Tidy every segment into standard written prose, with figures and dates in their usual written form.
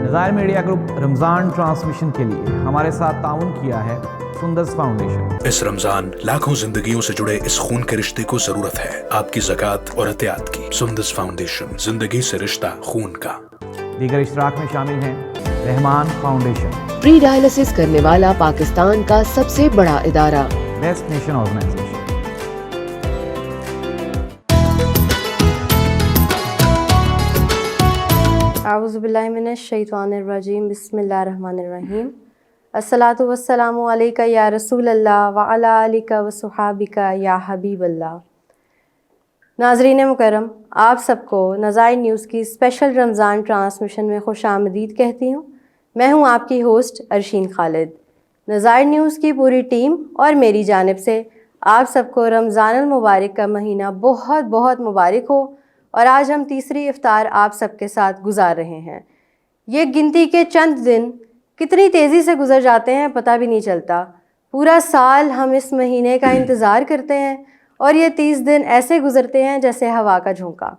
نظائر media group رمضان transmission کے لیے ہمارے ساتھ تعاون کیا ہے سندرس فاؤنڈیشن۔ اس رمضان لاکھوں زندگیوں سے جڑے اس خون کے رشتے کو ضرورت ہے آپ کی زکوٰۃ اور عطیات کی۔ سندرس فاؤنڈیشن، زندگی سے رشتہ خون کا۔ دیگر اشتراک میں شامل ہیں رحمان فاؤنڈیشن، پری ڈائلسس کرنے والا پاکستان کا سب سے بڑا ادارہ، بیسٹ نیشن آرگنائزیشن۔ اعوذ باللہ من الشیطان الرجیم، بسم اللہ الرحمن الرحیم۔ الصلاۃ والسلام علیک یا رسول اللہ وعلی آلک وصحابک یا حبیب اللہ۔ ناظرین مکرم، آپ سب کو نظائر نیوز کی اسپیشل رمضان ٹرانسمیشن میں خوش آمدید کہتی ہوں۔ میں ہوں آپ کی ہوسٹ ارشین خالد۔ نظائر نیوز کی پوری ٹیم اور میری جانب سے آپ سب کو رمضان المبارک کا مہینہ بہت بہت مبارک ہو، اور آج ہم تیسری افطار آپ سب کے ساتھ گزار رہے ہیں۔ یہ گنتی کے چند دن کتنی تیزی سے گزر جاتے ہیں پتہ بھی نہیں چلتا۔ پورا سال ہم اس مہینے کا انتظار کرتے ہیں اور یہ 30 دن ایسے گزرتے ہیں جیسے ہوا کا جھونکا۔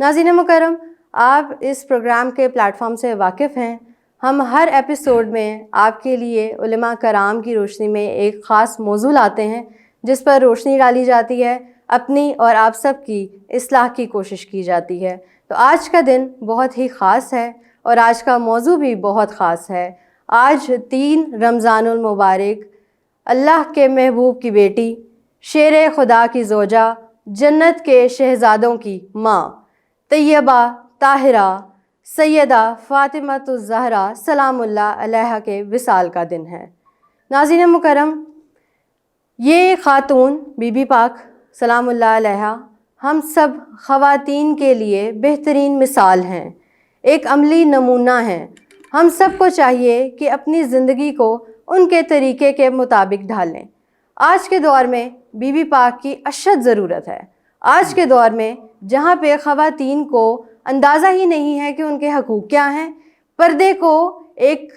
ناظرین مکرم، آپ اس پروگرام کے پلیٹ فارم سے واقف ہیں۔ ہم ہر ایپیسوڈ میں آپ کے لیے علماء کرام کی روشنی میں ایک خاص موضوع لاتے ہیں جس پر روشنی ڈالی جاتی ہے، اپنی اور آپ سب کی اصلاح کی کوشش کی جاتی ہے۔ تو آج کا دن بہت ہی خاص ہے اور آج کا موضوع بھی بہت خاص ہے۔ آج 3 رمضان المبارک، اللہ کے محبوب کی بیٹی، شیر خدا کی زوجہ، جنت کے شہزادوں کی ماں، طیبہ طاہرہ سیدہ فاطمۃ الزہرا سلام اللہ علیہا کے وصال کا دن ہے۔ ناظرین مکرم، یہ خاتون بی بی پاک سلام اللہ علیہا ہم سب خواتین کے لیے بہترین مثال ہیں، ایک عملی نمونہ ہیں۔ ہم سب کو چاہیے کہ اپنی زندگی کو ان کے طریقے کے مطابق ڈھالیں۔ آج کے دور میں بی بی پاک کی اشد ضرورت ہے۔ آج کے دور میں جہاں پہ خواتین کو اندازہ ہی نہیں ہے کہ ان کے حقوق کیا ہیں، پردے کو ایک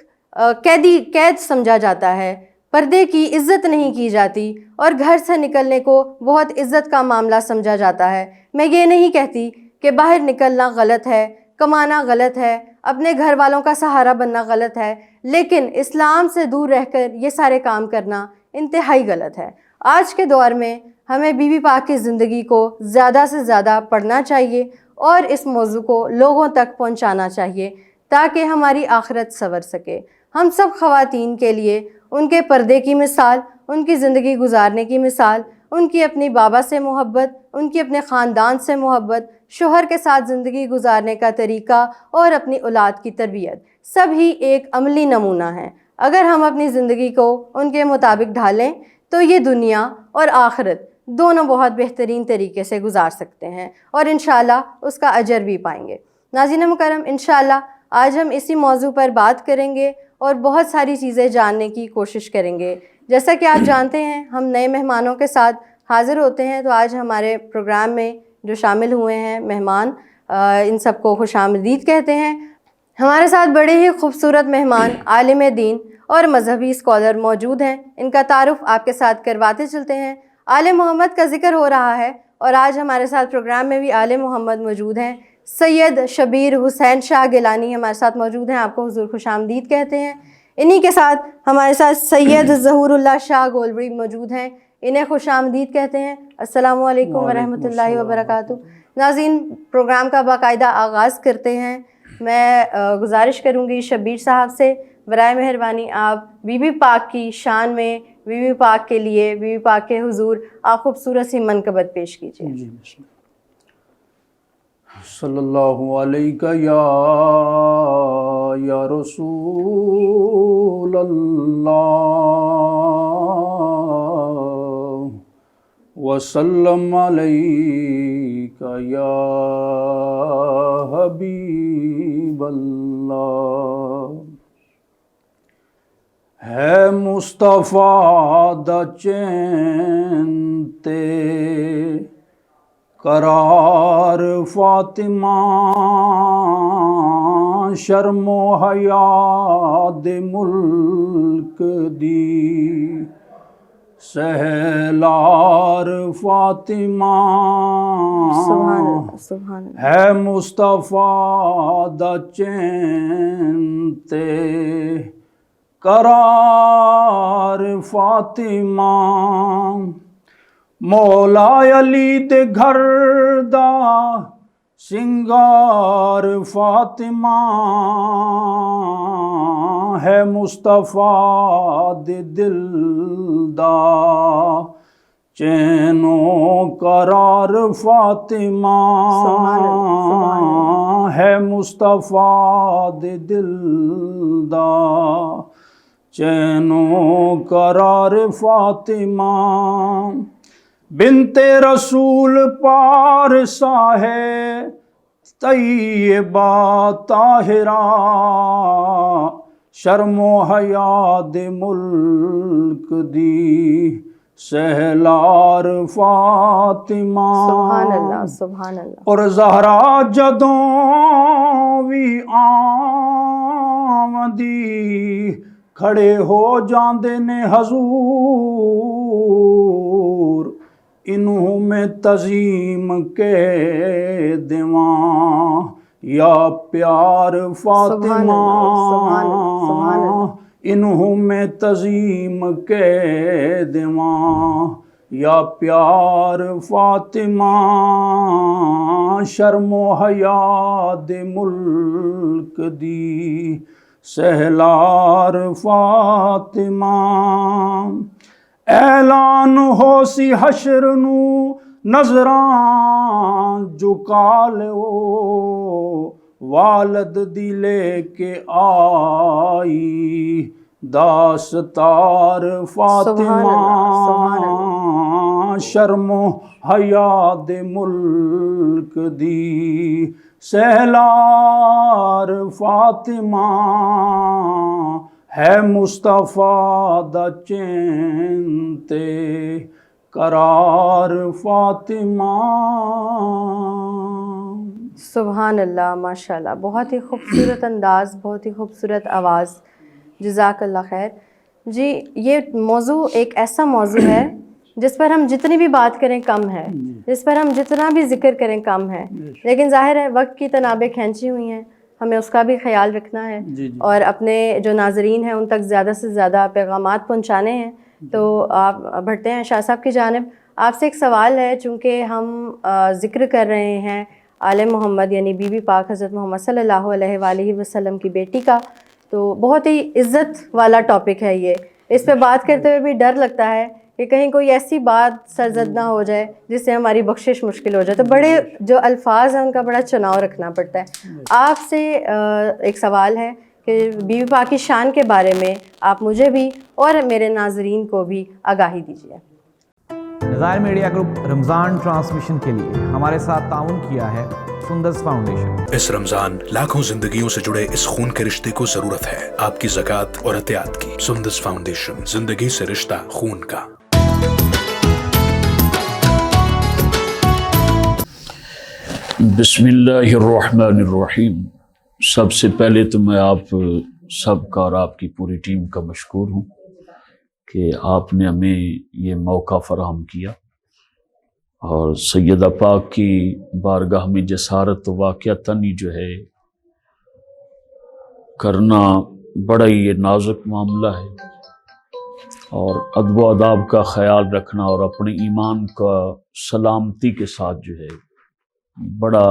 قید سمجھا جاتا ہے، پردے کی عزت نہیں کی جاتی اور گھر سے نکلنے کو بہت عزت کا معاملہ سمجھا جاتا ہے۔ میں یہ نہیں کہتی کہ باہر نکلنا غلط ہے، کمانا غلط ہے، اپنے گھر والوں کا سہارا بننا غلط ہے، لیکن اسلام سے دور رہ کر یہ سارے کام کرنا انتہائی غلط ہے۔ آج کے دور میں ہمیں بی بی پاک کی زندگی کو زیادہ سے زیادہ پڑھنا چاہیے اور اس موضوع کو لوگوں تک پہنچانا چاہیے تاکہ ہماری آخرت سنور سکے۔ ہم سب خواتین کے لیے ان کے پردے کی مثال، ان کی زندگی گزارنے کی مثال، ان کی اپنی بابا سے محبت، ان کی اپنے خاندان سے محبت، شوہر کے ساتھ زندگی گزارنے کا طریقہ اور اپنی اولاد کی تربیت، سب ہی ایک عملی نمونہ ہیں۔ اگر ہم اپنی زندگی کو ان کے مطابق ڈھالیں تو یہ دنیا اور آخرت دونوں بہت بہترین طریقے سے گزار سکتے ہیں اور انشاءاللہ اس کا اجر بھی پائیں گے۔ ناظرین مکرم، انشاءاللہ آج ہم اسی موضوع پر بات کریں گے اور بہت ساری چیزیں جاننے کی کوشش کریں گے۔ جیسا کہ آپ جانتے ہیں ہم نئے مہمانوں کے ساتھ حاضر ہوتے ہیں، تو آج ہمارے پروگرام میں جو شامل ہوئے ہیں مہمان، ان سب کو خوش آمدید کہتے ہیں۔ ہمارے ساتھ بڑے ہی خوبصورت مہمان، عالم دین اور مذہبی اسکالر موجود ہیں۔ ان کا تعارف آپ کے ساتھ کرواتے چلتے ہیں۔ آل محمد کا ذکر ہو رہا ہے اور آج ہمارے ساتھ پروگرام میں بھی آل محمد موجود ہیں۔ سید شبیر حسین شاہ گیلانی ہمارے ساتھ موجود ہیں، آپ کو حضور خوش آمدید کہتے ہیں۔ انہی کے ساتھ ہمارے ساتھ سید ظہور اللہ شاہ گولبری موجود ہیں، انہیں خوش آمدید کہتے ہیں۔ السلام علیکم ورحمۃ اللہ وبرکاتہ۔ ناظرین، پروگرام کا باقاعدہ آغاز کرتے ہیں۔ میں گزارش کروں گی شبیر صاحب سے، برائے مہربانی آپ بی بی پاک کی شان میں، بی بی پاک کے لیے، بی بی پاک کے حضور آپ خوبصورت سی منقبت پیش کیجیے۔ جی بسم اللہ۔ صلی اللہ علیہ یا رسول اللہ وسلم علیک یا حبیب اللہ۔ ہے مصطفیٰ دا چین تے قرار فاطمہ، شرم و حیا دے ملک دی سہلار فاطمہ سبحان اللہ سبحان اللہ ہے مصطفیٰ دا چین تے قرار فاطمہ مولا علی دے گھر دا سنگار فاطمہ ہے مصطفیٰ دے دل دا چینو قرار فاطمہ ہے مصطفیٰ دے دل دا چینو قرار فاطمہ بنت رسول پارسا ہے طیبہ طاہرہ شرم و حیا دے ملک دی سہلار فاطمہ سبحان اللہ سبحان اللہ اور زہرا جدوں وی آمدی کھڑے ہو جاندے نے حضور انہوں میں تعظیم کے دیواں یا پیار فاطمہ انہوں میں تعظیم کے دیواں یا پیار فاطمہ شرم و حیا دے ملک دی سہلار فاطمہ اعلان ہو سی حشر نو نظراں جھکا لو والد دی لے کے آئی داستار فاطمہ شرم و حیا دے ملک دی سہلار فاطمہ ہے مصطفیٰ دا چین تے قرار فاطمہ سبحان اللہ ماشاء اللہ بہت ہی خوبصورت انداز بہت ہی خوبصورت آواز جزاک اللہ خیر جی یہ موضوع ایک ایسا موضوع ہے جس پر ہم جتنی بھی بات کریں کم ہے جس پر ہم جتنا بھی ذکر کریں کم ہے لیکن ظاہر ہے وقت کی تنابیں کھینچی ہوئی ہیں ہمیں اس کا بھی خیال رکھنا ہے اور اپنے جو ناظرین ہیں ان تک زیادہ سے زیادہ پیغامات پہنچانے ہیں تو آپ بڑھتے ہیں شاہ صاحب کی جانب آپ سے ایک سوال ہے چونکہ ہم ذکر کر رہے ہیں آل محمد یعنی بی بی پاک حضرت محمد صلی اللہ علیہ وآلہ وسلم کی بیٹی کا تو بہت ہی عزت والا ٹاپک ہے یہ اس پہ بات کرتے ہوئے بھی ڈر لگتا ہے کہ کہیں کوئی ایسی بات سرزد نہ ہو جائے جس سے ہماری بخشش مشکل ہو جائے تو بڑے جو الفاظ ہیں ان کا بڑا چناؤ رکھنا پڑتا ہے آپ سے ایک سوال ہے کہ بی بی پاک کی شان کے بارے میں آپ مجھے بھی اور میرے ناظرین کو بھی آگاہی دیجیے نظائر میڈیا گروپ رمضان ٹرانسمیشن کے لیے ہمارے ساتھ تعاون کیا ہے سندرز فاؤنڈیشن اس رمضان لاکھوں زندگیوں سے جڑے اس خون کے رشتے کو ضرورت ہے آپ کی زکوٰۃ اور عطیات کی سندرز فاؤنڈیشن زندگی سے رشتہ خون کا بسم اللہ الرحمن الرحیم سب سے پہلے تو میں آپ سب کا اور آپ کی پوری ٹیم کا مشکور ہوں کہ آپ نے ہمیں یہ موقع فراہم کیا اور سیدہ پاک کی بارگاہ میں جسارت تو واقعتاً ہی جو ہے کرنا بڑا ہی یہ نازک معاملہ ہے اور ادب و آداب کا خیال رکھنا اور اپنے ایمان کا سلامتی کے ساتھ جو ہے بڑا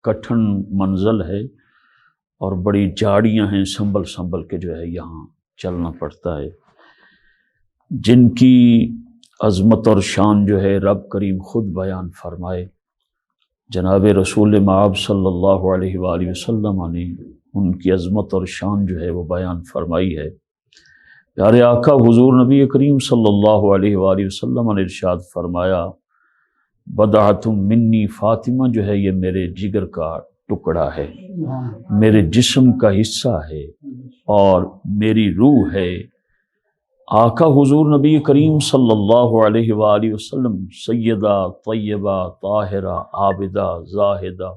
کٹھن منزل ہے اور بڑی جھاڑیاں ہیں سنبھل سنبھل کے جو ہے یہاں چلنا پڑتا ہے جن کی عظمت اور شان جو ہے رب کریم خود بیان فرمائے جناب رسول مآب صلی اللہ علیہ وآلہ وسلم نے ان کی عظمت اور شان جو ہے وہ بیان فرمائی ہے پیارے آقا حضور نبی کریم صلی اللہ علیہ وآلہ وسلم نے ارشاد فرمایا بدعۃ منی فاطمہ جو ہے یہ میرے جگر کا ٹکڑا ہے میرے جسم کا حصہ ہے اور میری روح ہے آقا حضور نبی کریم صلی اللہ علیہ وآلہ وسلم سیدہ طیبہ طاہرہ عابدہ زاہدہ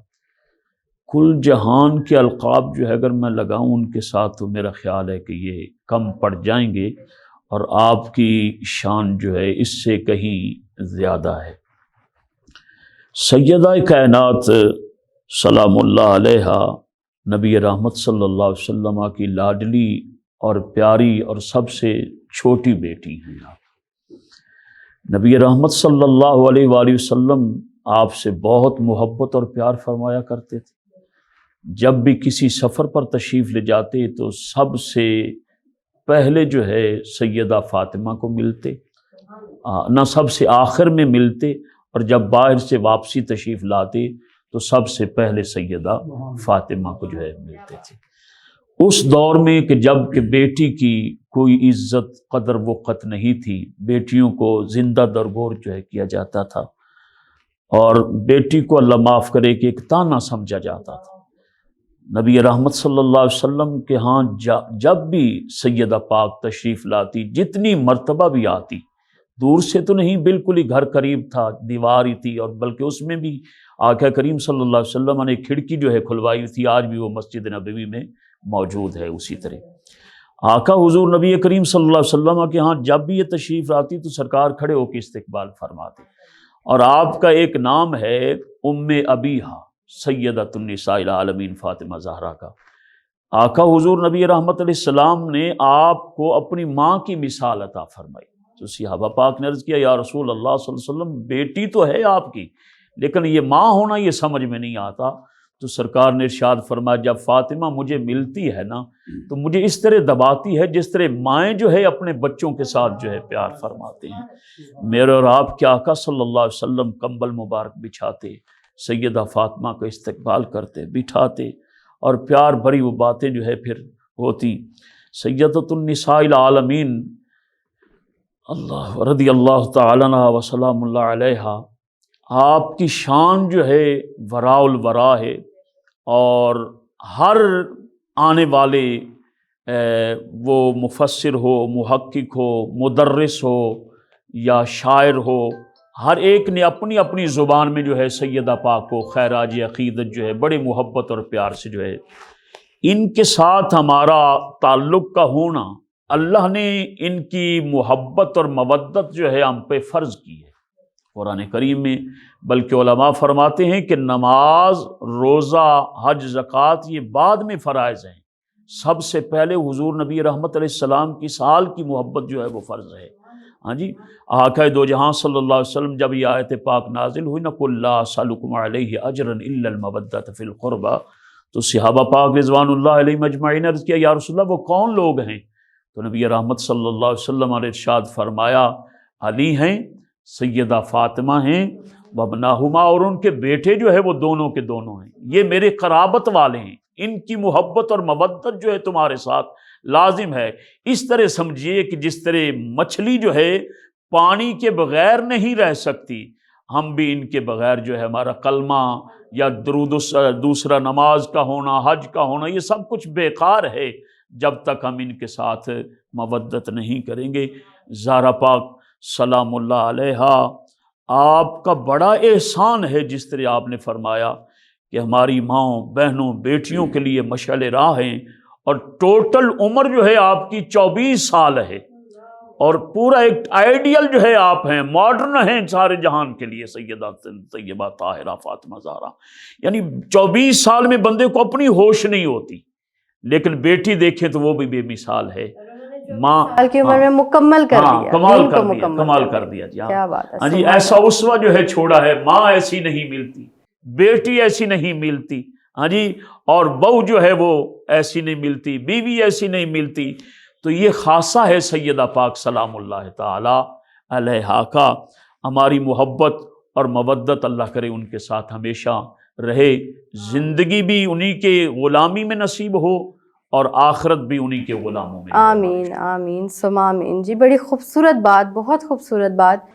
کل جہان کے القاب جو ہے اگر میں لگاؤں ان کے ساتھ تو میرا خیال ہے کہ یہ کم پڑ جائیں گے اور آپ کی شان جو ہے اس سے کہیں زیادہ ہے۔ سیدہ کائنات سلام اللہ علیہا نبی رحمت صلی اللہ علیہ وسلم کی لاڈلی اور پیاری اور سب سے چھوٹی بیٹی ہیں آپ۔ نبی رحمت صلی اللہ علیہ وآلہ وسلم آپ سے بہت محبت اور پیار فرمایا کرتے تھے۔ جب بھی کسی سفر پر تشریف لے جاتے تو سب سے پہلے جو ہے سیدہ فاطمہ کو ملتے، نہ سب سے آخر میں ملتے، اور جب باہر سے واپسی تشریف لاتے تو سب سے پہلے سیدہ فاطمہ کو جو ہے ملتے تھے۔ اس دور میں کہ جب کہ بیٹی کی کوئی عزت قدر وقت نہیں تھی، بیٹیوں کو زندہ درگور جو ہے کیا جاتا تھا، اور بیٹی کو اللہ معاف کرے کہ ایک تانا سمجھا جاتا تھا۔ نبی رحمت صلی اللہ علیہ وسلم کے ہاں جب بھی سیدہ پاک تشریف لاتی، جتنی مرتبہ بھی آتی، دور سے تو نہیں، بالکل ہی گھر قریب تھا، دیوار ہی تھی، اور بلکہ اس میں بھی آقا کریم صلی اللہ علیہ وسلم نے کھڑکی جو ہے کھلوائی تھی، آج بھی وہ مسجد نبوی میں موجود ہے۔ اسی طرح آقا حضور نبی کریم صلی اللہ علیہ وسلم کے ہاں جب بھی یہ تشریف آتی تو سرکار کھڑے ہو کے استقبال فرماتے، اور آپ کا ایک نام ہے ام ابیہا سیدۃ النساء العالمین فاطمہ زہرا کا۔ آقا حضور نبی رحمت علیہ السلام نے آپ کو اپنی ماں کی مثال عطا فرمائی۔ تو صحابہ پاک نے عرض کیا، یا رسول اللہ صلی اللہ علیہ وسلم بیٹی تو ہے آپ کی، لیکن یہ ماں ہونا یہ سمجھ میں نہیں آتا۔ تو سرکار نے ارشاد فرمایا، جب فاطمہ مجھے ملتی ہے نا تو مجھے اس طرح دباتی ہے جس طرح مائیں جو ہے اپنے بچوں کے ساتھ جو ہے پیار فرماتے ہیں۔ میرے اور آپ کے آقا صلی اللہ علیہ وسلم کمبل مبارک بچھاتے، سیدہ فاطمہ کا استقبال کرتے، بٹھاتے، اور پیار بھری وہ باتیں جو ہے پھر ہوتی۔ سیدۃ النساء العالمین اللہ رضی اللہ تعالیٰ عنہ وسلام اللہ علیہا، آپ کی شان جو ہے وراء الورا ہے، اور ہر آنے والے وہ مفسر ہو، محقق ہو، مدرس ہو یا شاعر ہو، ہر ایک نے اپنی اپنی زبان میں جو ہے سیدہ پاک کو خیراج عقیدت جو ہے بڑے محبت اور پیار سے جو ہے ان کے ساتھ ہمارا تعلق کا ہونا، اللہ نے ان کی محبت اور مودت جو ہے ہم پہ فرض کی ہے قرآن کریم میں۔ بلکہ علماء فرماتے ہیں کہ نماز، روزہ، حج، زکوٰۃ یہ بعد میں فرائض ہیں، سب سے پہلے حضور نبی رحمت علیہ السلام کی سال کی محبت جو ہے وہ فرض ہے۔ ہاں جی، آقا دو جہاں صلی اللہ علیہ وسلم جب یہ آیت پاک نازل ہوئی نا، قُل لَا أَسْأَلُكُمْ عَلَيْهِ أَجْرًا إِلَّا الْمَوَدَّةَ فِي الْقُرْبَى، تو صحابہ پاک رضوان اللہ علیہ مجمعین نے عرض کیا، یا رسول اللہ وہ کون لوگ ہیں؟ تو نبی رحمت صلی اللہ علیہ وسلم نے ارشاد فرمایا، علی ہیں، سیدہ فاطمہ ہیں، وابناہما، اور ان کے بیٹے جو ہے وہ دونوں کے دونوں ہیں، یہ میرے قرابت والے ہیں، ان کی محبت اور مودت جو ہے تمہارے ساتھ لازم ہے۔ اس طرح سمجھیے کہ جس طرح مچھلی جو ہے پانی کے بغیر نہیں رہ سکتی، ہم بھی ان کے بغیر جو ہے ہمارا کلمہ یا درود دوسرا نماز کا ہونا، حج کا ہونا، یہ سب کچھ بیکار ہے جب تک ہم ان کے ساتھ مودت نہیں کریں گے۔ زہرا پاک سلام اللہ علیہا، آپ کا بڑا احسان ہے جس طرح آپ نے فرمایا کہ ہماری ماؤں، بہنوں، بیٹیوں کے لیے مشعل راہ ہیں، اور ٹوٹل عمر جو ہے آپ کی 24 سال ہے، اور پورا ایک آئیڈیل جو ہے آپ ہیں، ماڈرن ہیں سارے جہان کے لیے، سیدہ طیبہ طاہرہ فاطمہ زہرا۔ یعنی 24 سال میں بندے کو اپنی ہوش نہیں ہوتی، لیکن بیٹی دیکھے تو وہ بھی بے مثال ہے۔ ماں سال کی عمر میں مکمل کر دیا، کمال کر دیا جی۔ ہاں جی، ایسا اسوہ جو ہے چھوڑا ہے، ماں ایسی نہیں ملتی، بیٹی ایسی نہیں ملتی، ہاں جی، اور بہو جو ہے وہ ایسی نہیں ملتی، بیوی ایسی نہیں ملتی۔ تو یہ خاصہ ہے سیدہ پاک سلام اللہ تعالی علیہا کا۔ ہماری محبت اور مودت اللہ کرے ان کے ساتھ ہمیشہ رہے، زندگی بھی انہی کے غلامی میں نصیب ہو اور آخرت بھی انہی کے غلاموں میں۔ آمین آمین ثم آمین۔ جی بڑی خوبصورت بات، بہت خوبصورت بات۔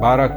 12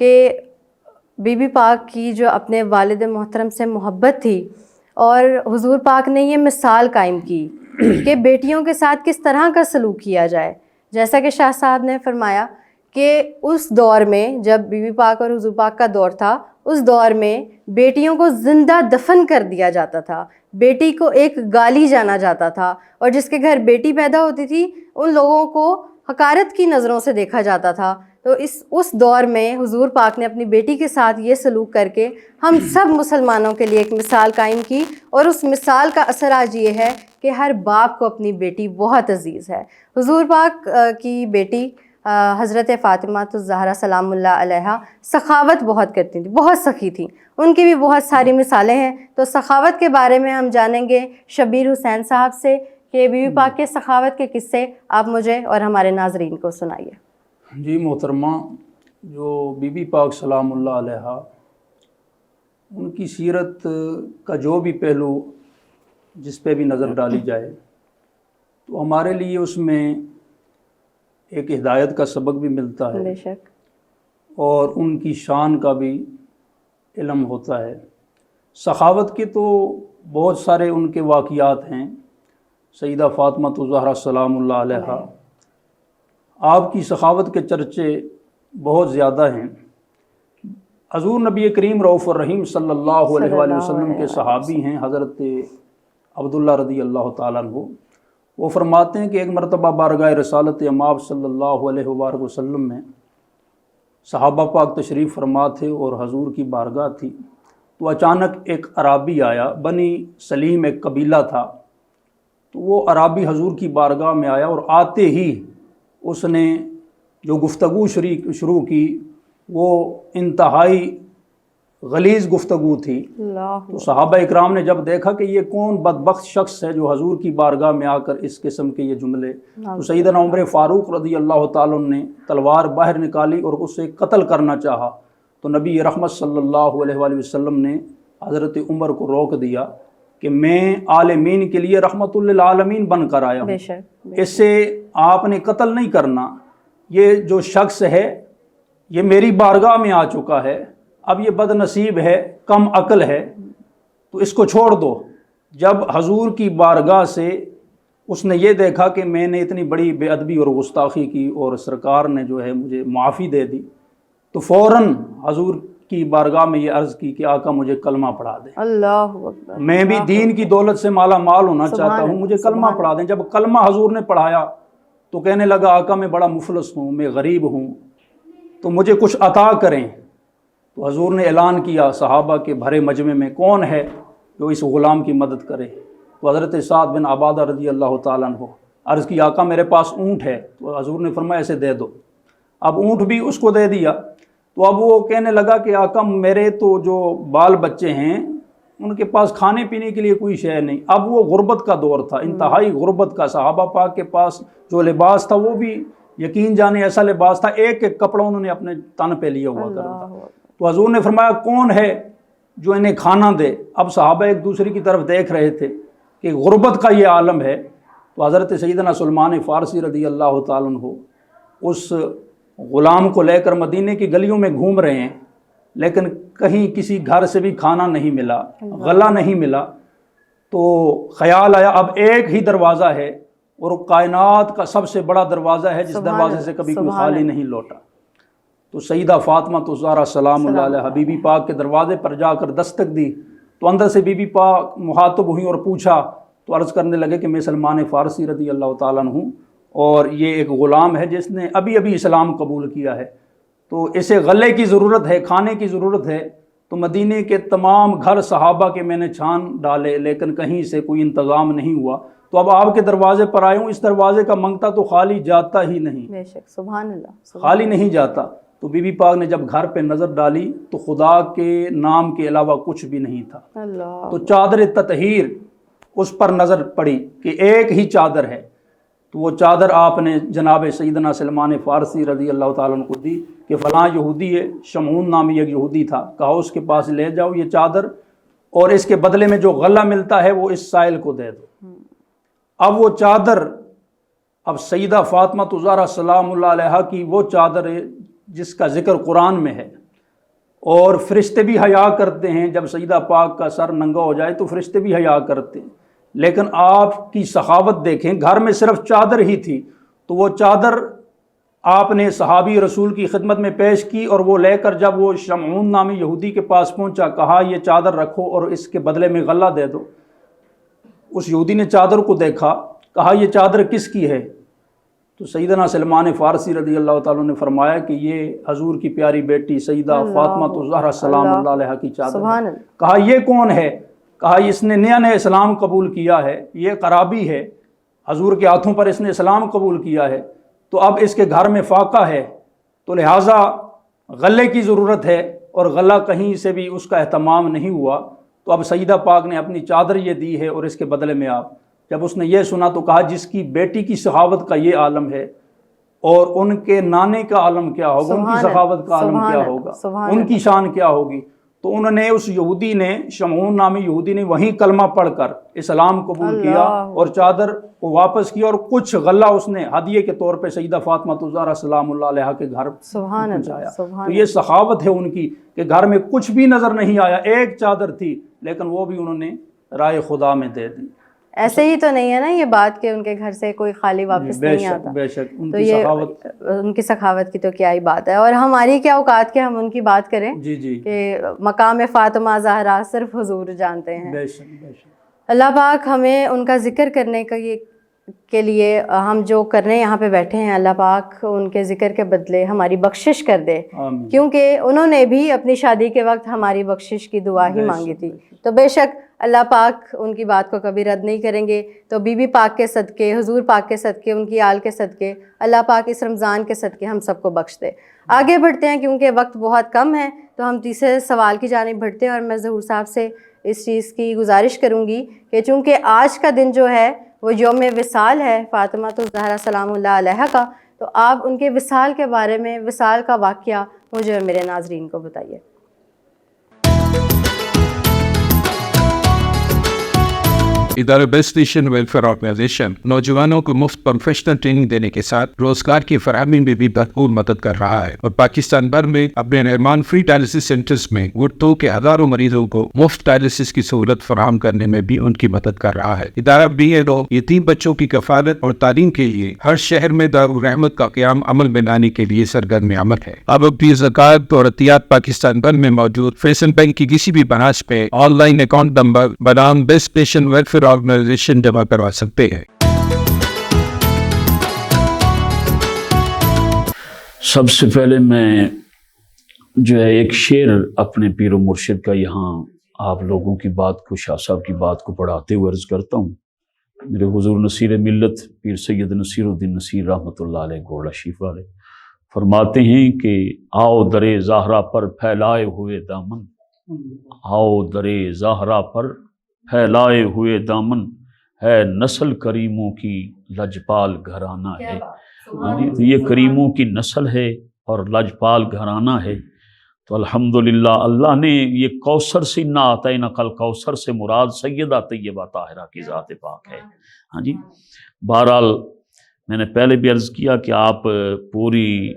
کہ بی بی پاک کی جو اپنے والد محترم سے محبت تھی اور حضور پاک نے یہ مثال قائم کی کہ بیٹیوں کے ساتھ کس طرح کا سلوک کیا جائے۔ جیسا کہ شاہ صاحب نے فرمایا کہ اس دور میں جب بی بی پاک اور حضور پاک کا دور تھا، اس دور میں بیٹیوں کو زندہ دفن کر دیا جاتا تھا، بیٹی کو ایک گالی جانا جاتا تھا، اور جس کے گھر بیٹی پیدا ہوتی تھی ان لوگوں کو حقارت کی نظروں سے دیکھا جاتا تھا۔ تو اس دور میں حضور پاک نے اپنی بیٹی کے ساتھ یہ سلوک کر کے ہم سب مسلمانوں کے لیے ایک مثال قائم کی، اور اس مثال کا اثر آج یہ ہے کہ ہر باپ کو اپنی بیٹی بہت عزیز ہے۔ حضور پاک کی بیٹی حضرت فاطمہ الزہرا سلام اللہ علیہا سخاوت بہت کرتی تھیں، بہت سخی تھیں، ان کی بھی بہت ساری مثالیں ہیں۔ تو سخاوت کے بارے میں ہم جانیں گے شبیر حسین صاحب سے کہ بی بی پاک کے سخاوت کے قصے آپ مجھے اور ہمارے ناظرین کو سنائیے۔ جی محترمہ، جو بی بی پاک سلام اللہ علیہا، ان کی سیرت کا جو بھی پہلو جس پہ بھی نظر ڈالی جائے تو ہمارے لیے اس میں ایک ہدایت کا سبق بھی ملتا ہے، بے شک، اور ان کی شان کا بھی علم ہوتا ہے۔ سخاوت کے تو بہت سارے ان کے واقعات ہیں۔ سیدہ فاطمہ الزہرا سلام اللہ علیہا، آپ کی سخاوت کے چرچے بہت زیادہ ہیں۔ حضور نبی کریم رؤوف الرحیم صلی اللہ علیہ وآلہ وسلم کے صحابی ہیں حضرت عبداللہ رضی اللہ تعالیٰ عنہ۔ وہ فرماتے ہیں کہ ایک مرتبہ بارگاہ رسالت امام صلی اللہ علیہ وآلہ وسلم میں صحابہ پاک تشریف فرما تھے اور حضور کی بارگاہ تھی، تو اچانک ایک عرابی آیا، بنی سلیم ایک قبیلہ تھا، تو وہ عرابی حضور کی بارگاہ میں آیا اور آتے ہی اس نے جو گفتگو شروع کی وہ انتہائی غلیظ گفتگو تھی۔ تو صحابہ اکرام نے جب دیکھا کہ یہ کون بدبخت شخص ہے جو حضور کی بارگاہ میں آ کر اس قسم کے یہ جملے، تو سیدنا عمر فاروق رضی اللہ تعالیٰ عنہ نے تلوار باہر نکالی اور اسے قتل کرنا چاہا، تو نبی رحمت صلی اللہ علیہ وآلہ وسلم نے حضرت عمر کو روک دیا کہ میں عالمین کے لیے رحمت للعالمین بن کر آیا ہوں، اس سے آپ نے قتل نہیں کرنا، یہ جو شخص ہے یہ میری بارگاہ میں آ چکا ہے، اب یہ بد نصیب ہے، کم عقل ہے، تو اس کو چھوڑ دو۔ جب حضور کی بارگاہ سے اس نے یہ دیکھا کہ میں نے اتنی بڑی بے ادبی اور گستاخی کی اور سرکار نے جو ہے مجھے معافی دے دی، تو فوراً حضور کی بارگاہ میں یہ عرض کی کہ آقا مجھے کلمہ پڑھا دیں، اللہ اکبر، میں بھی دین کی دولت سے مالا مال ہونا چاہتا ہوں، مجھے کلمہ پڑھا دیں۔ جب کلمہ حضور نے پڑھایا تو کہنے لگا آقا میں بڑا مفلس ہوں، میں غریب ہوں، تو مجھے کچھ عطا کریں۔ تو حضور نے اعلان کیا صحابہ کے بھرے مجمع میں، کون ہے جو اس غلام کی مدد کرے؟ تو حضرت سعد بن عبادہ رضی اللہ تعالیٰ عنہ عرض کی آقا میرے پاس اونٹ ہے، تو حضور نے فرمایا اسے دے دو۔ اب اونٹ بھی اس کو دے دیا، تو اب وہ کہنے لگا کہ آقا میرے تو جو بال بچے ہیں ان کے پاس کھانے پینے کے لیے کوئی شے نہیں۔ اب وہ غربت کا دور تھا، انتہائی غربت کا، صحابہ پاک کے پاس جو لباس تھا وہ بھی یقین جانے ایسا لباس تھا، ایک ایک کپڑا انہوں نے اپنے تن پہ لیا ہوا کرتا۔ تو حضور نے فرمایا کون ہے جو انہیں کھانا دے؟ اب صحابہ ایک دوسرے کی طرف دیکھ رہے تھے کہ غربت کا یہ عالم ہے۔ تو حضرت سیدنا سلمان فارسی رضی اللہ تعالیٰ عنہ اس غلام کو لے کر مدینے کی گلیوں میں گھوم رہے ہیں، لیکن کہیں کسی گھر سے بھی کھانا نہیں ملا، غلہ نہیں ملا۔ تو خیال آیا اب ایک ہی دروازہ ہے اور وہ کائنات کا سب سے بڑا دروازہ ہے جس سبحان دروازے سے کبھی کوئی سبحان خالی اللہ۔ نہیں لوٹا۔ تو سیدہ فاطمہ الزہرا سلام اللہ علیہ بی بی پاک کے دروازے پر جا کر دستک دی تو اندر سے بی بی پاک مخاطب ہوئیں اور پوچھا تو عرض کرنے لگے کہ میں سلمان فارسی رضی اللہ تعالیٰ عنہ ہوں، اور یہ ایک غلام ہے جس نے ابھی ابھی اسلام قبول کیا ہے، تو اسے غلے کی ضرورت ہے، کھانے کی ضرورت ہے۔ تو مدینے کے تمام گھر صحابہ کے میں نے چھان ڈالے لیکن کہیں سے کوئی انتظام نہیں ہوا، تو اب آپ کے دروازے پر آئے ہوں، اس دروازے کا منگتا تو خالی جاتا ہی نہیں، بے شک، سبحان اللہ، سبحان خالی نہیں جاتا۔ تو بی بی پاک نے جب گھر پہ نظر ڈالی تو خدا کے نام کے علاوہ کچھ بھی نہیں تھا۔ اللہ۔ تو چادر تطہیر اس پر نظر پڑی کہ ایک ہی چادر ہے، تو وہ چادر آپ نے جناب سیدنا سلمان فارسی رضی اللہ تعالیٰ عنہ کو دی کہ فلاں یہودی ہے، شمعون نامی ایک یہودی تھا، کہا اس کے پاس لے جاؤ یہ چادر، اور اس کے بدلے میں جو غلہ ملتا ہے وہ اس سائل کو دے دو۔ اب وہ چادر، اب سیدہ فاطمہ الزہرا سلام اللہ علیہ کی وہ چادر ہے جس کا ذکر قرآن میں ہے، اور فرشتے بھی حیا کرتے ہیں، جب سیدہ پاک کا سر ننگا ہو جائے تو فرشتے بھی حیا کرتے ہیں، لیکن آپ کی سخاوت دیکھیں، گھر میں صرف چادر ہی تھی، تو وہ چادر آپ نے صحابی رسول کی خدمت میں پیش کی، اور وہ لے کر جب وہ شمعون نامی یہودی کے پاس پہنچا، کہا یہ چادر رکھو اور اس کے بدلے میں غلہ دے دو۔ اس یہودی نے چادر کو دیکھا، کہا یہ چادر کس کی ہے؟ تو سیدنا سلمان فارسی رضی اللہ تعالیٰ نے فرمایا کہ یہ حضور کی پیاری بیٹی سیدہ فاطمہ الزہرا سلام اللہ علیہ کی چادر سبحان ہے۔ اللہ۔ کہا یہ کون ہے؟ کہا اس نے نیا نیا اسلام قبول کیا ہے، یہ قرابی ہے، حضور کے ہاتھوں پر اس نے اسلام قبول کیا ہے، تو اب اس کے گھر میں فاقہ ہے، تو لہٰذا غلے کی ضرورت ہے، اور غلہ کہیں سے بھی اس کا اہتمام نہیں ہوا، تو اب سیدہ پاک نے اپنی چادر یہ دی ہے اور اس کے بدلے میں آپ۔ جب اس نے یہ سنا تو کہا جس کی بیٹی کی سخاوت کا یہ عالم ہے، اور ان کے نانے کا عالم کیا ہوگا، ان کی سخاوت کا عالم کیا ہوگا، ان کی شان کیا ہوگی۔ تو انہوں نے، اس یہودی نے، شمعون نامی یہودی نے وہیں کلمہ پڑھ کر اسلام قبول کیا اور چادر کو واپس کیا، اور کچھ غلہ اس نے ہدیے کے طور پہ سیدہ فاطمہ الزہرا سلام اللہ علیہ کے گھر پہنچایا۔ تو یہ سخاوت ہے ان کی کہ گھر میں کچھ بھی نظر نہیں آیا، ایک چادر تھی لیکن وہ بھی انہوں نے رائے خدا میں دے دی۔ ایسے ہی تو نہیں ہے نا یہ بات کہ ان کے گھر سے کوئی خالی واپس نہیں آتا، بے شک ان تو کی یہ سخاوت، ان کی سخاوت کی تو کیا ہی بات ہے، اور ہماری کیا اوقات کہ ہم ان کی بات کریں جی کہ مقام فاطمہ زہرا صرف حضور جانتے ہیں۔ بے شک بے شک۔ اللہ پاک ہمیں ان کا ذکر کرنے کے لیے ہم جو کرنے یہاں پہ بیٹھے ہیں، اللہ پاک ان کے ذکر کے بدلے ہماری بخشش کر دے، آمین۔ کیونکہ انہوں نے بھی اپنی شادی کے وقت ہماری بخشش کی دعا ہی مانگی تھی، تو بے شک اللہ پاک ان کی بات کو کبھی رد نہیں کریں گے۔ تو بی بی پاک کے صدقے، حضور پاک کے صدقے، ان کی آل کے صدقے، اللہ پاک اس رمضان کے صدقے ہم سب کو بخش دے۔ آگے بڑھتے ہیں کیونکہ وقت بہت کم ہے، تو ہم تیسرے سوال کی جانب بڑھتے ہیں، اور میں ظہور صاحب سے اس چیز کی گزارش کروں گی کہ چونکہ آج کا دن جو ہے وہ یوم وصال ہے فاطمہ الزہرا سلام اللہ علیہ کا، تو آپ ان کے وصال کے بارے میں، وصال کا واقعہ مجھے اور میرے ناظرین کو بتائیے۔ ادارہ بیسٹ نیشن ویلفیئر آرگنائزیشن نوجوانوں کو مفت پروفیشنل ٹریننگ دینے کے ساتھ روزگار کی فراہمی میں بھی بھرپور مدد کر رہا ہے، اور پاکستان بھر میں اپنے نعمان فری ڈائلسس سینٹرز میں گردوں کے ہزاروں مریضوں کو مفت ڈائلسس کی سہولت فراہم کرنے میں بھی ان کی مدد کر رہا ہے۔ ادارہ BLO یتیم بچوں کی کفالت اور تعلیم کے لیے ہر شہر میں دارالرحمت کا قیام عمل میں لانے کے لیے سرگرم عمل ہے۔ اب اپنی زکوٰۃ اور عطیات پاکستان بھر میں موجود فیصل بینک کی کسی بھی برانچ پہ آن لائن اکاؤنٹ نمبر بنام بیسٹ نیشن ویلفیئر آرگنائزیشن جمع کروا سکتے ہیں۔ سب سے پہلے میں جو ہے ایک شعر اپنے پیر و مرشد کا یہاں آپ لوگوں کی بات کو، شاہ صاحب کی بات کو پڑھاتے ہوئے عرض کرتا ہوں۔ میرے حضور نصیر ملت پیر سید نصیر الدین نصیر رحمۃ اللہ علیہ گوڑا شیف والے فرماتے ہیں کہ آؤ درے زہرا پر پھیلائے ہوئے دامن، آؤ درے زہرا پر پھیلائے ہوئے دامن، ہے نسل کریموں کی لجپال گھرانہ ہے۔ تو یہ کریموں کی نسل ہے اور لجپال گھرانہ ہے، تو الحمدللہ اللہ نے یہ کوثر سے نہ آتا ہے، نقل کوثر سے مراد سیدہ طیبہ طاہرہ کی ذات پاک ہے۔ ہاں جی، بہرحال میں نے پہلے بھی عرض کیا کہ آپ پوری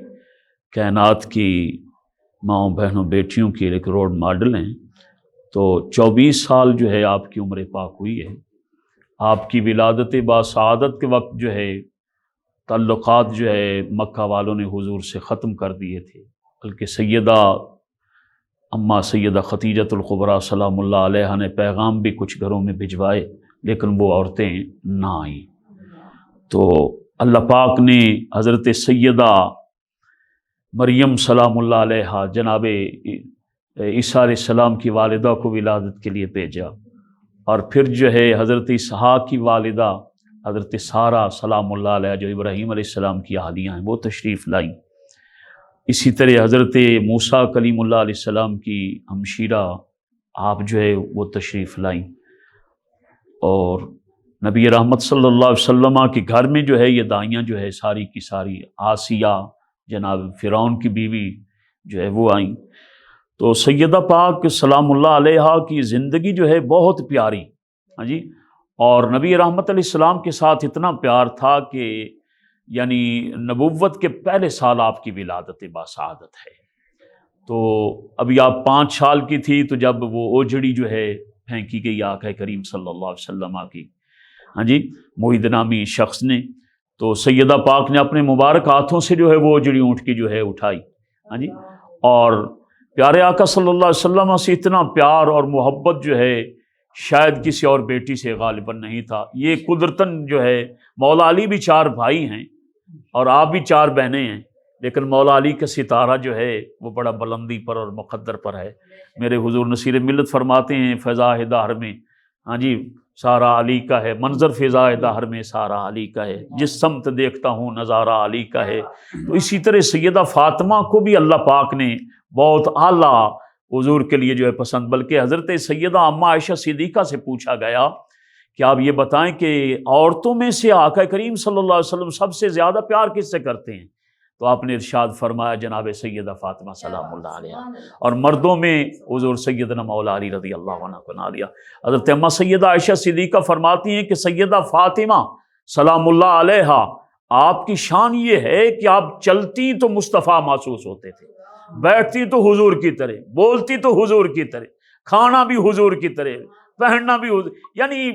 کائنات کی ماؤں بہنوں بیٹیوں کی ایک رول ماڈل ہیں، تو 24 سال جو ہے آپ کی عمر پاک ہوئی ہے۔ آپ کی ولادت باسعادت کے وقت جو ہے تعلقات جو ہے مکہ والوں نے حضور سے ختم کر دیے تھے، بلکہ سیدہ اماں سیدہ خدیجۃ الکبریٰ سلام اللہ علیہا نے پیغام بھی کچھ گھروں میں بھجوائے، لیکن وہ عورتیں نہ آئیں۔ تو اللہ پاک نے حضرت سیدہ مریم سلام اللہ علیہا جناب عیسیٰ علیہ السلام کی والدہ کو ولادت کے لیے بھیجا، اور پھر جو ہے حضرت اسحاق کی والدہ حضرت سارہ سلام اللہ علیہ جو ابراہیم علیہ السلام کی اہلیہ ہیں وہ تشریف لائیں۔ اسی طرح حضرت موسیٰ کلیم اللہ علیہ السلام کی ہمشیرہ آپ جو ہے وہ تشریف لائیں، اور نبی رحمت صلی اللہ علیہ وسلم کے گھر میں جو ہے یہ دائیاں جو ہے ساری کی ساری آسیہ جناب فرعون کی بیوی جو ہے وہ آئیں۔ تو سیدہ پاک سلام اللہ علیہا کی زندگی جو ہے بہت پیاری، ہاں جی، اور نبی رحمت علیہ السلام کے ساتھ اتنا پیار تھا کہ یعنی نبوت کے پہلے سال آپ کی ولادت باسعادت ہے۔ تو ابھی آپ 5 سال کی تھی تو جب وہ اوجڑی جو ہے پھینکی گئی آقا کریم صلی اللہ علیہ وسلم کی، ہاں جی، محید نامی شخص نے، تو سیدہ پاک نے اپنے مبارک ہاتھوں سے جو ہے وہ اوجڑی اونٹ کی جو ہے اٹھائی، ہاں جی، اور پیارے آقا صلی اللہ علیہ وسلم سے اتنا پیار اور محبت جو ہے شاید کسی اور بیٹی سے غالباً نہیں تھا۔ یہ قدرتاً جو ہے مولا علی بھی 4 بھائی ہیں اور آپ بھی 4 بہنیں ہیں، لیکن مولا علی کا ستارہ جو ہے وہ بڑا بلندی پر اور مقدر پر ہے۔ میرے حضور نصیر ملت فرماتے ہیں فضا دہر میں، ہاں جی، سارا علی کا ہے، منظر فضا دہر میں سارا علی کا ہے، جس سمت دیکھتا ہوں نظارہ علی کا ہے۔ تو اسی طرح سیدہ فاطمہ کو بھی اللہ پاک نے بہت اعلیٰ حضور کے لیے جو ہے پسند، بلکہ حضرت سیدہ اماں عائشہ صدیقہ سے پوچھا گیا کہ آپ یہ بتائیں کہ عورتوں میں سے آقا کریم صلی اللہ علیہ وسلم سب سے زیادہ پیار کس سے کرتے ہیں؟ تو آپ نے ارشاد فرمایا جناب سیدہ فاطمہ سلام اللہ علیہا، اور مردوں میں حضور سیدنا مولا علی رضی اللہ عنہ کو نہ لیا۔ حضرت اماں سیدہ عائشہ صدیقہ فرماتی ہیں کہ سیدہ فاطمہ سلام اللہ علیہا آپ کی شان یہ ہے کہ آپ چلتی تو مصطفیٰ محسوس ہوتے تھے، بیٹھتی تو حضور کی طرح، بولتی تو حضور کی طرح، کھانا بھی حضور کی طرح، پہننا بھی حضور، یعنی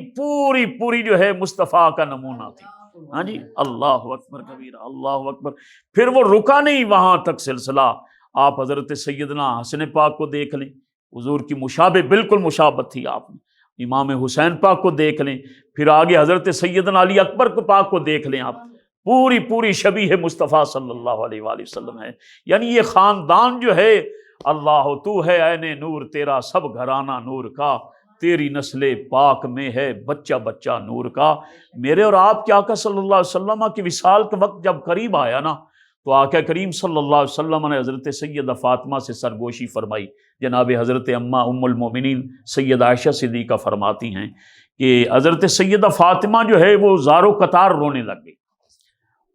پوری جو ہے مصطفیٰ کا نمونہ تھی۔ ہاں جی، اللہ اکبر کبیرہ، اللہ اکبر۔ پھر وہ رکا نہیں وہاں تک سلسلہ، آپ حضرت سیدنا حسن پاک کو دیکھ لیں، حضور کی مشابہ بالکل مشابہت تھی آپ نے، امام حسین پاک کو دیکھ لیں، پھر آگے حضرت سیدنا علی اکبر کو پاک کو دیکھ لیں، آپ پوری شبیہ مصطفیٰ صلی اللہ علیہ وآلہ وسلم ہے۔ یعنی یہ خاندان جو ہے، اللہ تو ہے عین نور تیرا سب گھرانہ نور کا، تیری نسل پاک میں ہے بچہ بچہ نور کا۔ میرے اور آپ کے آقا صلی اللہ علیہ وسلم کی وصال کا وقت جب قریب آیا نا، تو آقا کریم صلی اللہ علیہ وسلم نے حضرت سیدہ فاطمہ سے سرگوشی فرمائی۔ جناب حضرت اماں ام المومنین سیدہ عائشہ صدیقہ فرماتی ہیں کہ حضرت سیدہ فاطمہ جو ہے وہ زار و قطار رونے لگ گئی،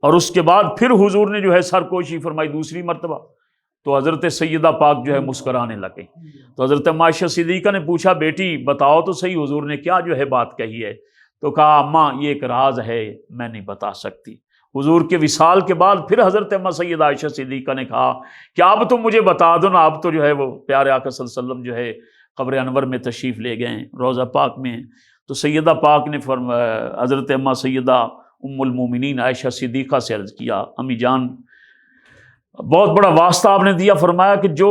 اور اس کے بعد پھر حضور نے جو ہے سرگوشی فرمائی دوسری مرتبہ، تو حضرت سیدہ پاک جو ہے مسکرانے لگے۔ تو حضرت اماں عائشہ صدیقہ نے پوچھا بیٹی بتاؤ تو صحیح حضور نے کیا جو ہے بات کہی ہے؟ تو کہا اماں یہ ایک راز ہے میں نہیں بتا سکتی۔ حضور کے وصال کے بعد پھر حضرت اماں سیدہ عائشہ صدیقہ نے کہا کہ اب تو مجھے بتا دو نا، اب تو جو ہے وہ پیارے آقا صلی اللہ علیہ وسلم جو ہے قبر انور میں تشریف لے گئے ہیں، روضہ پاک میں ہیں۔ تو سیدہ پاک نے حضرت اماں سیدہ ام المومنین عائشہ صدیقہ سے عرض کیا امی جان بہت بڑا واسطہ آپ نے دیا، فرمایا کہ جو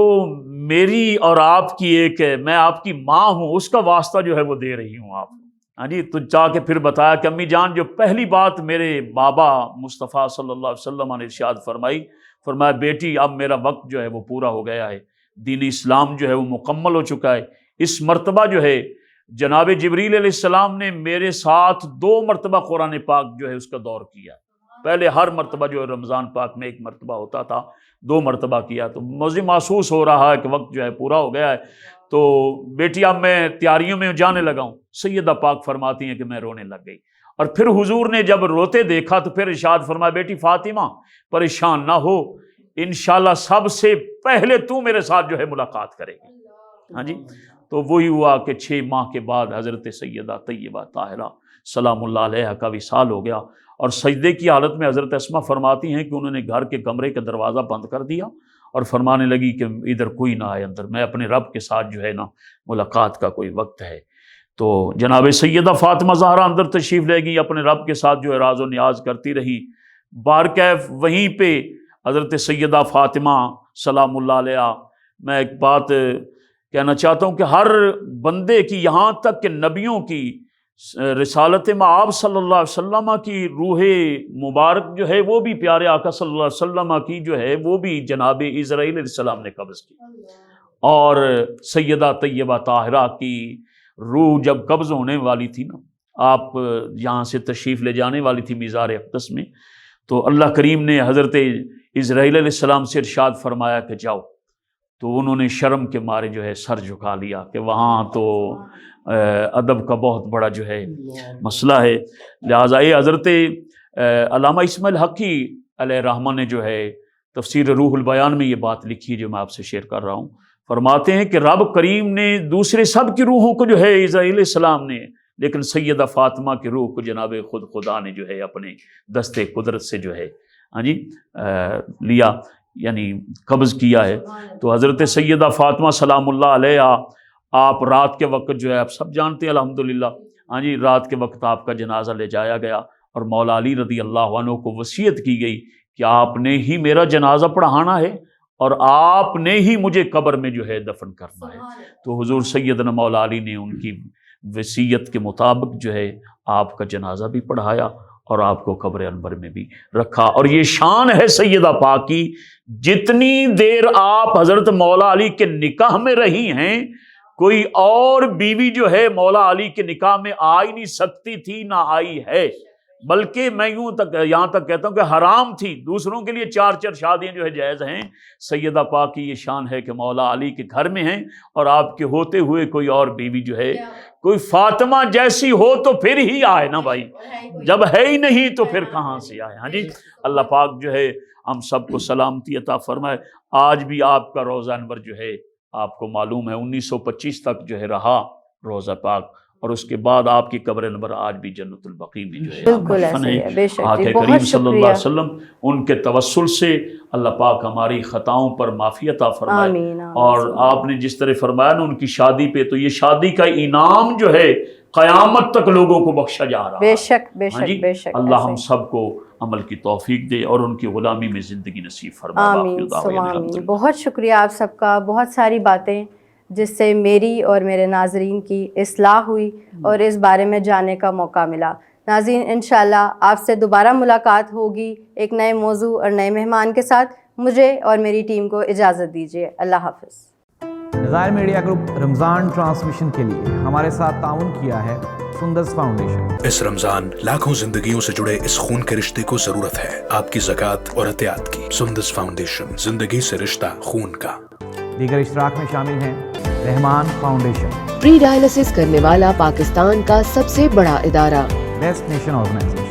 میری اور آپ کی ایک ہے، میں آپ کی ماں ہوں، اس کا واسطہ جو ہے وہ دے رہی ہوں آپ۔ ہاں جی، تو جا کے پھر بتایا کہ امی جان جو پہلی بات میرے بابا مصطفیٰ صلی اللہ علیہ وسلم نے ارشاد فرمایا بیٹی اب میرا وقت جو ہے وہ پورا ہو گیا ہے، دین اسلام جو ہے وہ مکمل ہو چکا ہے۔ اس مرتبہ جو ہے جناب جبریل علیہ السلام نے میرے ساتھ 2 مرتبہ قرآن پاک جو ہے اس کا دور کیا، پہلے ہر مرتبہ جو ہے رمضان پاک میں 1 مرتبہ ہوتا تھا، 2 مرتبہ کیا۔ تو مجھے محسوس ہو رہا ہے کہ وقت جو ہے پورا ہو گیا ہے، تو بیٹی اب میں تیاریوں میں جانے لگا ہوں۔ سیدہ پاک فرماتی ہیں کہ میں رونے لگ گئی، اور پھر حضور نے جب روتے دیکھا تو پھر ارشاد فرمایا بیٹی فاطمہ پریشان نہ ہو، انشاءاللہ سب سے پہلے تو میرے ساتھ جو ہے ملاقات کرے گی۔ ہاں جی، تو وہی ہوا کہ 6 ماہ کے بعد حضرت سیدہ طیبہ طاہرہ سلام اللہ علیہ کا وصال ہو گیا، اور سجدے کی حالت میں حضرت اسماء فرماتی ہیں کہ انہوں نے گھر کے کمرے کا دروازہ بند کر دیا اور فرمانے لگی کہ ادھر کوئی نہ آئے اندر، میں اپنے رب کے ساتھ جو ہے نا ملاقات کا کوئی وقت ہے۔ تو جناب سیدہ فاطمہ زہرا اندر تشریف لے گئی، اپنے رب کے ساتھ جو ہے راز و نیاز کرتی رہی۔ بارکیف وہیں پہ حضرت سیدہ فاطمہ سلام اللہ علیہ، میں ایک بات کہنا چاہتا ہوں کہ ہر بندے کی، یہاں تک کہ نبیوں کی رسالت مآب صلی اللہ علیہ وسلم کی روح مبارک جو ہے وہ بھی پیارے آقا صلی اللہ علیہ وسلم کی جو ہے وہ بھی جناب اسرائیل علیہ السلام نے قبض کی، اور سیدہ طیبہ طاہرہ کی روح جب قبض ہونے والی تھی نا، آپ یہاں سے تشریف لے جانے والی تھی مزار اقدس میں، تو اللہ کریم نے حضرت اسرائیل علیہ السلام سے ارشاد فرمایا کہ جاؤ، تو انہوں نے شرم کے مارے جو ہے سر جھکا لیا کہ وہاں تو ادب کا بہت بڑا جو ہے مسئلہ ہے۔ لہٰذا یہ حضرت علامہ اسماعیل حقی علیہ الرحمہ نے جو ہے تفسیر روح البیان میں یہ بات لکھی جو میں آپ سے شیئر کر رہا ہوں، فرماتے ہیں کہ رب کریم نے دوسرے سب کی روحوں کو جو ہے اسرائیل علیہ السلام نے، لیکن سیدہ فاطمہ کی روح کو جناب خدا نے جو ہے اپنے دستے قدرت سے جو ہے لیا، یعنی قبض کیا ہے۔ تو حضرت سیدہ فاطمہ سلام اللہ علیہ، آپ رات کے وقت جو ہے آپ سب جانتے ہیں الحمدللہ، رات کے وقت آپ کا جنازہ لے جایا گیا، اور مولا علی رضی اللہ عنہ کو وصیت کی گئی کہ آپ نے ہی میرا جنازہ پڑھانا ہے اور آپ نے ہی مجھے قبر میں جو ہے دفن کرنا ہے۔ تو حضور سیدنا مولا علی نے ان کی وصیت کے مطابق جو ہے آپ کا جنازہ بھی پڑھایا اور آپ کو قبر انور میں بھی رکھا۔ اور یہ شان ہے سیدہ پاک کی، جتنی دیر آپ حضرت مولا علی کے نکاح میں رہی ہیں، کوئی اور بیوی جو ہے مولا علی کے نکاح میں آ ہی نہیں سکتی تھی، نہ آئی ہے، بلکہ میں یہاں تک کہتا ہوں کہ حرام تھی۔ دوسروں کے لیے 4 شادیاں جو ہے جائز ہیں، سیدہ پاک کی یہ شان ہے کہ مولا علی کے گھر میں ہیں، اور آپ کے ہوتے ہوئے کوئی اور بیوی جو ہے، کوئی فاطمہ جیسی ہو تو پھر ہی آئے نا بھائی، جب ہے ہی نہیں تو پھر کہاں سے آئے؟ اللہ پاک جو ہے ہم سب کو سلامتی عطا فرمائے۔ آج بھی آپ کا روضہ انور جو ہے آپ کو معلوم ہے 1925 تک جو ہے رہا روضہ پاک، اور اس کے بعد آپ کی قبر انور آج بھی جنت البقیع میں جو ہے بالکل ایسے ہے، بے شک آقا کریم صلی اللہ علیہ وسلم ان کے توسل سے اللہ پاک ہماری خطاؤں پر معافی عطا فرمائے۔ آمین۔ اور آپ نے جس طرح فرمایا نا ان کی شادی پہ، تو یہ شادی کا انعام جو ہے قیامت تک لوگوں کو بخشا جا رہا ہے۔ بے شک بے شک بے شک، اللہ ہم سب کو عمل کی توفیق دے اور ان کی غلامی میں زندگی نصیب فرمائے۔ آمین ثم آمین۔ بہت شکریہ آپ سب کا، بہت ساری باتیں جس سے میری اور میرے ناظرین کی اصلاح ہوئی اور اس بارے میں جاننے کا موقع ملا۔ ناظرین انشاءاللہ آپ سے دوبارہ ملاقات ہوگی ایک نئے موضوع اور نئے مہمان کے ساتھ۔ مجھے اور میری ٹیم کو اجازت دیجیے، اللہ حافظ۔ نظائر میڈیا گروپ رمضان ٹرانسمیشن کے لیے ہمارے ساتھ تعاون کیا ہے سندرز فاؤنڈیشن۔ اس رمضان لاکھوں زندگیوں سے جڑے اس خون کے رشتے کو ضرورت ہے آپ کی زکوٰۃ اور عطیات کی۔ سندرز فاؤنڈیشن، زندگی سے رشتہ خون کا۔ دیگر اشتراک میں شامل ہیں رحمان فاؤنڈیشن، پری ڈائلسس کرنے والا پاکستان کا سب سے بڑا ادارہ، بیسٹ نیشن آرگنائزیشن،